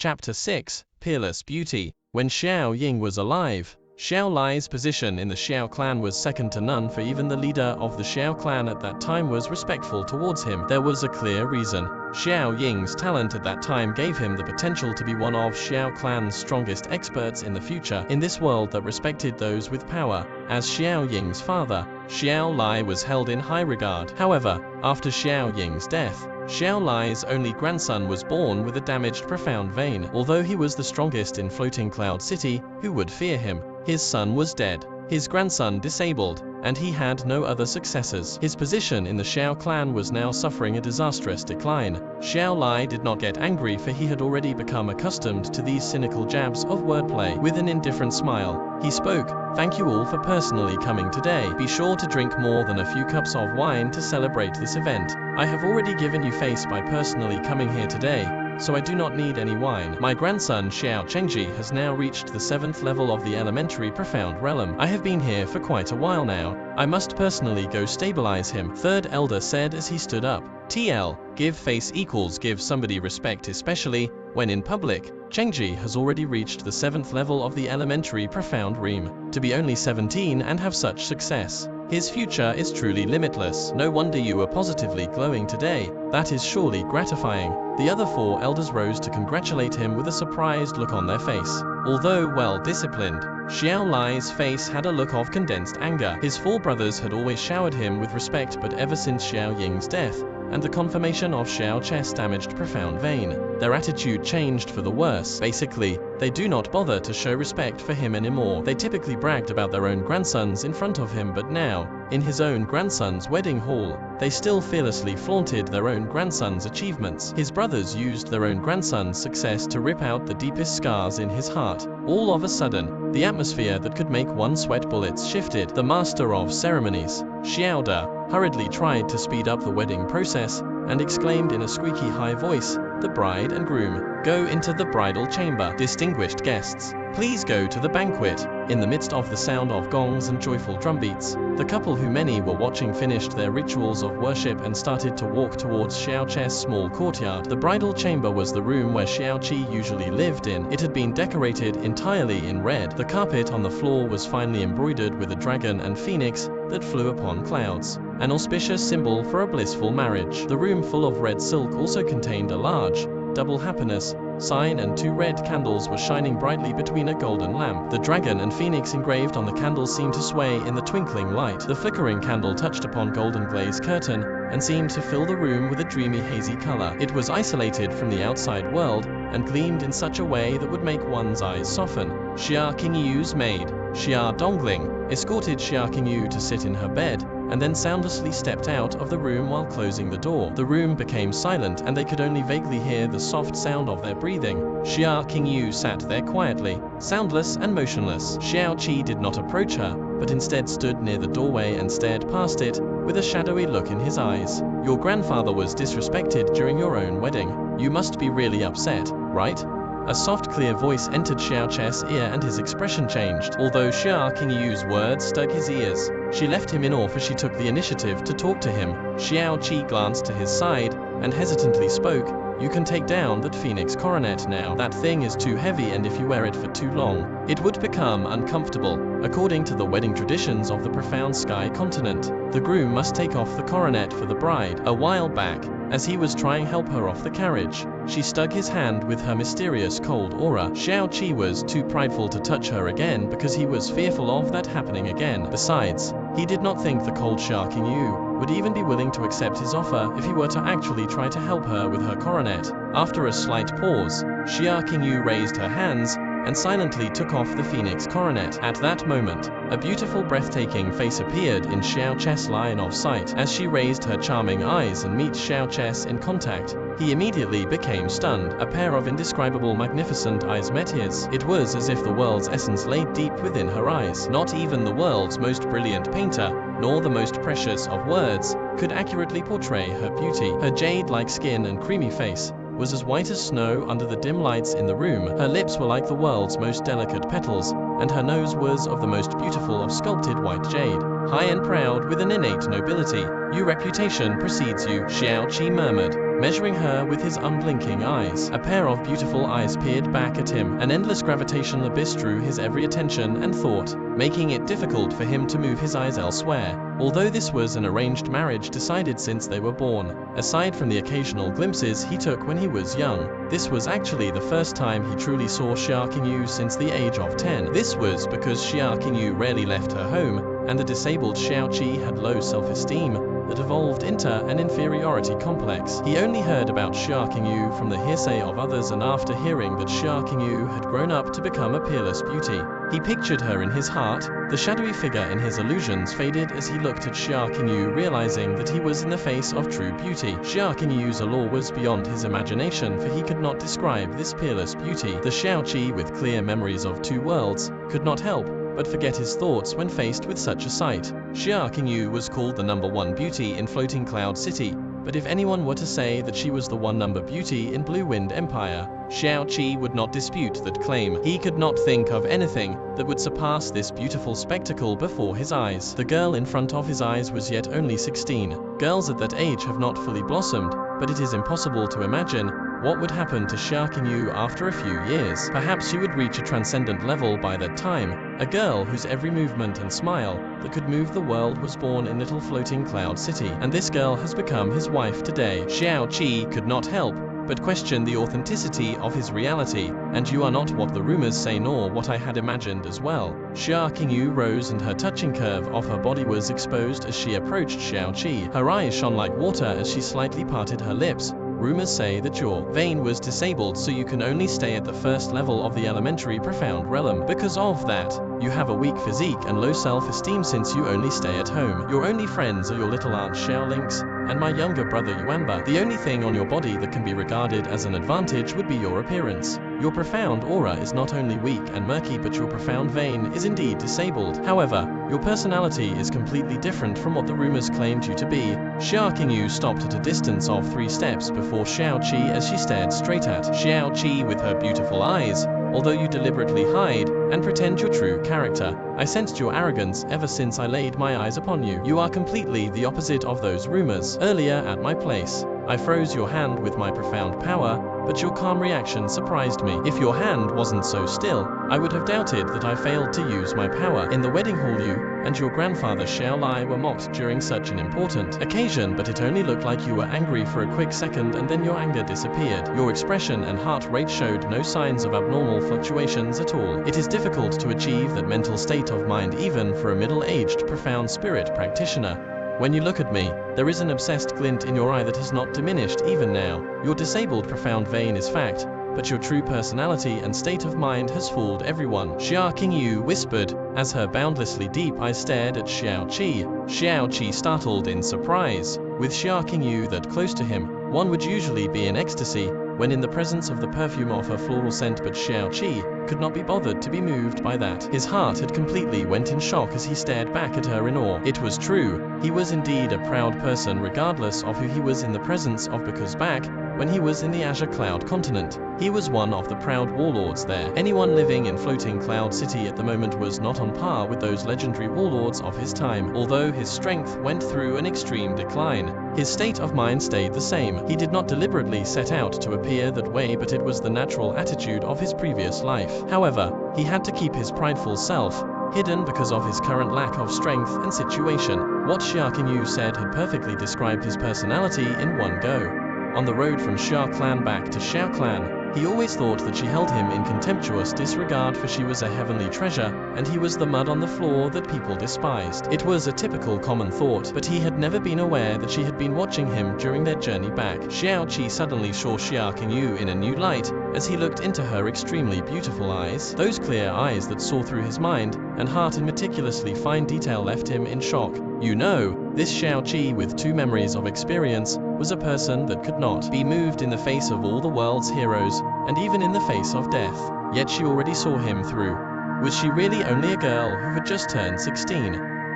Chapter 6, Peerless Beauty. When Xiao Ying was alive, Xiao Lai's position in the Xiao clan was second to none, for even the leader of the Xiao clan at that time was respectful towards him. There was a clear reason. Xiao Ying's talent at that time gave him the potential to be one of Xiao clan's strongest experts in the future, in this world that respected those with power. As Xiao Ying's father, Xiao Lai was held in high regard. However, after Xiao Ying's death, Xiao Lai's only grandson was born with a damaged profound vein. Although he was the strongest in Floating Cloud City, who would fear him? His son was dead, his grandson disabled, and he had no other successors. His position in the Xiao clan was now suffering a disastrous decline. Xiao Lai did not get angry, for he had already become accustomed to these cynical jabs of wordplay. With an indifferent smile, he spoke, "Thank you all for personally coming today. Be sure to drink more than a few cups of wine to celebrate this event. I have already given you face by personally coming here today, so I do not need any wine. My grandson Xiao Chengji has now reached the 7th level of the elementary profound realm. I have been here for quite a while now. I must personally go stabilize him," third elder said as he stood up. TL, give face equals give somebody respect, especially when in public. Chengji has already reached the 7th level of the elementary profound realm. To be only 17 and have such success, his future is truly limitless. No wonder you are positively glowing today. That is surely gratifying. The other 4 elders rose to congratulate him with a surprised look on their face. Although well-disciplined, Xiao Lai's face had a look of condensed anger. His 4 brothers had always showered him with respect, but ever since Xiao Ying's death, and the confirmation of Xiao Chess' damaged profound vein, their attitude changed for the worse. Basically, they do not bother to show respect for him anymore. They typically bragged about their own grandsons in front of him, but now, in his own grandson's wedding hall, they still fearlessly flaunted their own grandson's achievements. His brothers used their own grandson's success to rip out the deepest scars in his heart. All of a sudden, the atmosphere that could make one sweat bullets shifted. The master of ceremonies, Xiao Da, hurriedly tried to speed up the wedding process, and exclaimed in a squeaky high voice, "The bride and groom, go into the bridal chamber. Distinguished guests, please go to the banquet." In the midst of the sound of gongs and joyful drumbeats, the couple who many were watching finished their rituals of worship and started to walk towards Xiao Chess' small courtyard. The bridal chamber was the room where Xiao Qi usually lived in. It had been decorated entirely in red. The carpet on the floor was finely embroidered with a dragon and phoenix that flew upon clouds, an auspicious symbol for a blissful marriage. The room full of red silk also contained a large, double happiness sign, and 2 red candles were shining brightly between a golden lamp. The dragon and phoenix engraved on the candles seemed to sway in the twinkling light. The flickering candle touched upon golden glazed curtain and seemed to fill the room with a dreamy hazy color. It was isolated from the outside world and gleamed in such a way that would make one's eyes soften. Xia Qingyu's maid, Xia Dongling, escorted Xia Qingyu to sit in her bed, and then soundlessly stepped out of the room while closing the door. The room became silent, and they could only vaguely hear the soft sound of their breathing. Xia Qingyu sat there quietly, soundless and motionless. Xiao Qi did not approach her, but instead stood near the doorway and stared past it, with a shadowy look in his eyes. "Your grandfather was disrespected during your own wedding. You must be really upset, right?" A soft, clear voice entered Xiao Chess' ear and his expression changed. Although Xia Qingyu's words stung his ears, she left him in awe, for she took the initiative to talk to him. Xiao Qi glanced to his side and hesitantly spoke, "You can take down that phoenix coronet now. That thing is too heavy, and if you wear it for too long, it would become uncomfortable. According to the wedding traditions of the profound sky continent, the groom must take off the coronet for the bride." A while back, as he was trying to help her off the carriage, she stuck his hand with her mysterious cold aura. Xiao Qi was too prideful to touch her again because he was fearful of that happening again. Besides, he did not think the cold Xia Qingyu would even be willing to accept his offer if he were to actually try to help her with her coronet. After a slight pause, Xia Qingyu raised her hands and silently took off the phoenix coronet. At that moment, a beautiful, breathtaking face appeared in Xiao Chess' line of sight. As she raised her charming eyes and met Xiao Chess in contact, he immediately became stunned. A pair of indescribable, magnificent eyes met his. It was as if the world's essence lay deep within her eyes. Not even the world's most brilliant painter, nor the most precious of words, could accurately portray her beauty. Her jade-like skin and creamy face was as white as snow under the dim lights in the room. Her lips were like the world's most delicate petals, and her nose was of the most beautiful of sculpted white jade. high and proud with an innate nobility. Your reputation precedes you, Xiao Qi murmured, measuring her with his unblinking eyes. A pair of beautiful eyes peered back at him. An endless gravitational abyss drew his every attention and thought, making it difficult for him to move his eyes elsewhere. Although this was an arranged marriage decided since they were born, aside from the occasional glimpses he took when he was young, this was actually the first time he truly saw Xia Qingyu since the age of 10. This was because Xia Qingyu rarely left her home, and the disabled Xiao Qi had low self-esteem that evolved into an inferiority complex. He only heard about Xia Qingyu from the hearsay of others, and after hearing that Xia Qingyu had grown up to become a peerless beauty, he pictured her in his heart. The shadowy figure in his illusions faded as he looked at Xia Qingyu, realizing that he was in the face of true beauty. Xia Qingyu's allure was beyond his imagination, for he could not describe this peerless beauty. The Xiao Qi, with clear memories of two worlds, could not help but forget his thoughts when faced with such a sight. Xia Qingyu was called the #1 beauty in Floating Cloud City, but if anyone were to say that she was the #1 beauty in Blue Wind Empire, Xiao Qi would not dispute that claim. He could not think of anything that would surpass this beautiful spectacle before his eyes. The girl in front of his eyes was yet only 16. Girls at that age have not fully blossomed, but it is impossible to imagine what would happen to Xia Qingyu after a few years. Perhaps she would reach a transcendent level by that time. A girl whose every movement and smile that could move the world was born in Little Floating Cloud City, and this girl has become his wife today. Xiao Qi could not help but question the authenticity of his reality. And you are not what the rumors say, nor what I had imagined as well. Xia Qingyu rose, and her touching curve of her body was exposed as she approached Xiao Qi. Her eyes shone like water as she slightly parted her lips. Rumors say that your vein was disabled, so you can only stay at the first level of the elementary profound realm. Because of that, you have a weak physique and low self-esteem since you only stay at home. Your only friends are your little aunt Xiaoling's and my younger brother Yuanba. The only thing on your body that can be regarded as an advantage would be your appearance. Your profound aura is not only weak and murky, but your profound vein is indeed disabled. However, your personality is completely different from what the rumors claimed you to be. Xia Qingyu stopped at a distance of 3 steps before Xiao Qi as she stared straight at Xiao Qi with her beautiful eyes. Although you deliberately hide and pretend your true character, I sensed your arrogance ever since I laid my eyes upon you. You are completely the opposite of those rumors. Earlier at my place, I froze your hand with my profound power, but your calm reaction surprised me. If your hand wasn't so still, I would have doubted that I failed to use my power. In the wedding hall, you and your grandfather Xiao Lai were mocked during such an important occasion, but it only looked like you were angry for a quick second, and then your anger disappeared. Your expression and heart rate showed no signs of abnormal fluctuations at all. It is difficult to achieve that mental state of mind even for a middle-aged profound spirit practitioner. When you look at me, there is an obsessed glint in your eye that has not diminished even now. Your disabled profound vein is fact, but your true personality and state of mind has fooled everyone. Xia Qingyu whispered, as her boundlessly deep eyes stared at Xiao Qi. Xiao Qi startled in surprise. With Xia Qingyu that close to him, one would usually be in ecstasy when in the presence of the perfume of her floral scent, but Xiao Qi could not be bothered to be moved by that. His heart had completely went in shock as he stared back at her in awe. It was true, he was indeed a proud person regardless of who he was in the presence of, because back when he was in the Azure Cloud continent, he was one of the proud warlords there. Anyone living in Floating Cloud City at the moment was not on par with those legendary warlords of his time. Although his strength went through an extreme decline, his state of mind stayed the same. He did not deliberately set out to appear that way, but it was the natural attitude of his previous life. However, he had to keep his prideful self hidden because of his current lack of strength and situation. What Xia Qingyu said had perfectly described his personality in one go. On the road from Xia Clan back to Xiao Clan, he always thought that she held him in contemptuous disregard, for she was a heavenly treasure, and he was the mud on the floor that people despised. It was a typical common thought, but he had never been aware that she had been watching him during their journey back. Xiao Qi suddenly saw Xia Qingyu in a new light as he looked into her extremely beautiful eyes. Those clear eyes that saw through his mind and heart in meticulously fine detail left him in shock. You know, this Xiao Qi with 2 memories of experience was a person that could not be moved in the face of all the world's heroes, and even in the face of death. Yet she already saw him through. Was she really only a girl who had just turned 16?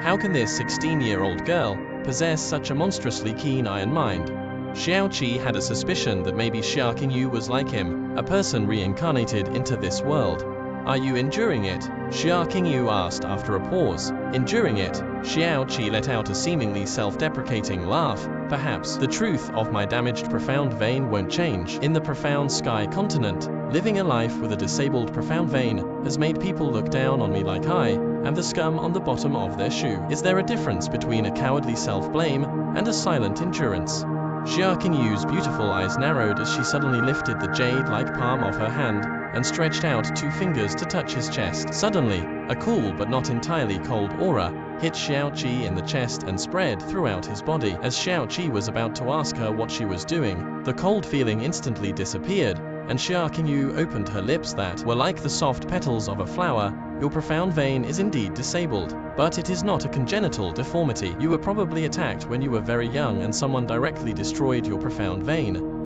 How can this 16-year-old girl possess such a monstrously keen eye and mind? Xiao Qi had a suspicion that maybe Xia Qingyu was like him, a person reincarnated into this world. Are you enduring it? Xia Qingyu asked after a pause. Enduring it? Xiao Qi let out a seemingly self-deprecating laugh. Perhaps the truth of my damaged profound vein won't change. In the profound sky continent, living a life with a disabled profound vein has made people look down on me like I am the scum on the bottom of their shoe. Is there a difference between a cowardly self-blame and a silent endurance? Xia Qingyu's beautiful eyes narrowed as she suddenly lifted the jade-like palm of her hand and stretched out 2 fingers to touch his chest. Suddenly, a cool but not entirely cold aura hit Xiao Qi in the chest and spread throughout his body. As Xiao Qi was about to ask her what she was doing, the cold feeling instantly disappeared, and Xia Qingyu opened her lips that were like the soft petals of a flower. Your profound vein is indeed disabled, but it is not a congenital deformity. You were probably attacked when you were very young and someone directly destroyed your profound vein.